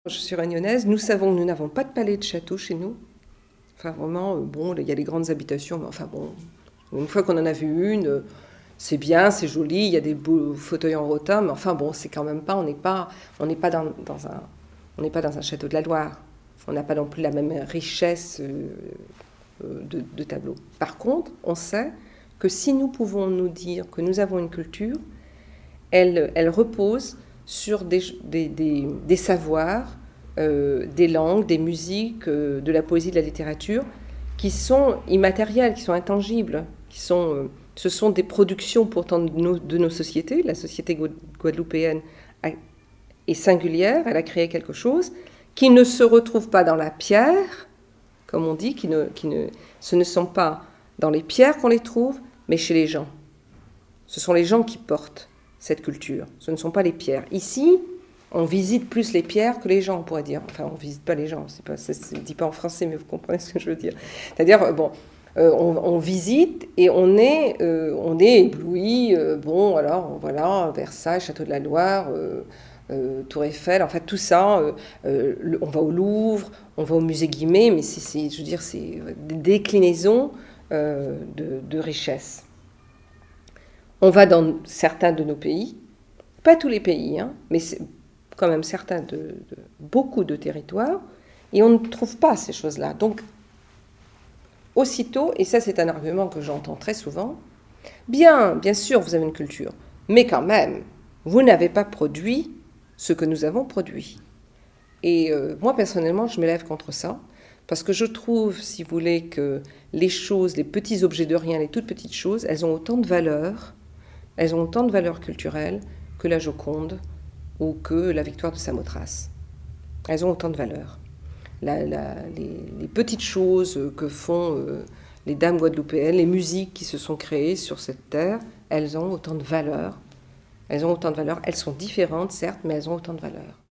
Je suis réunionnaise, nous savons que nous n'avons pas de palais de château chez nous. Enfin vraiment, bon, il y a les grandes habitations, mais enfin bon, une fois qu'on en a vu une, c'est bien, c'est joli, il y a des beaux fauteuils en rotin, mais enfin bon, c'est quand même pas, on n'est pas on n'est pas dans un château de la Loire. On n'a pas non plus la même richesse de tableaux. Par contre, on sait que si nous pouvons nous dire que nous avons une culture, elle repose sur des savoirs, des langues, des musiques, de la poésie, de la littérature, qui sont immatérielles, qui sont intangibles, ce sont des productions pourtant de nos sociétés. La société guadeloupéenne est singulière, elle a créé quelque chose qui ne se retrouve pas dans la pierre, comme on dit, ce ne sont pas dans les pierres qu'on les trouve, mais chez les gens. Ce sont les gens qui portent cette culture, ce ne sont pas les pierres. Ici, on visite plus les pierres que les gens, on pourrait dire. Enfin, on ne visite pas les gens, ça ne se dit pas en français, mais vous comprenez ce que je veux dire. C'est-à-dire, bon, on visite et on est ébloui. Bon, alors, voilà, Versailles, Château de la Loire, Tour Eiffel, en fait, tout ça. On va au Louvre, on va au musée Guimet, mais je veux dire, c'est des déclinaisons de richesse. On va dans certains de nos pays, pas tous les pays, hein, mais quand même certains beaucoup de territoires, et on ne trouve pas ces choses-là. Donc, aussitôt, et ça c'est un argument que j'entends très souvent, bien sûr vous avez une culture, mais quand même, vous n'avez pas produit ce que nous avons produit. Et moi personnellement, je m'élève contre ça, parce que je trouve, si vous voulez, que les choses, les petits objets de rien, les toutes petites choses, elles ont autant de valeur culturelle que la Joconde ou que la victoire de Samothrace. Elles ont autant de valeur. Les petites choses que font les dames guadeloupéennes, les musiques qui se sont créées sur cette terre, elles ont autant de valeur. Elles sont différentes, certes, mais elles ont autant de valeur.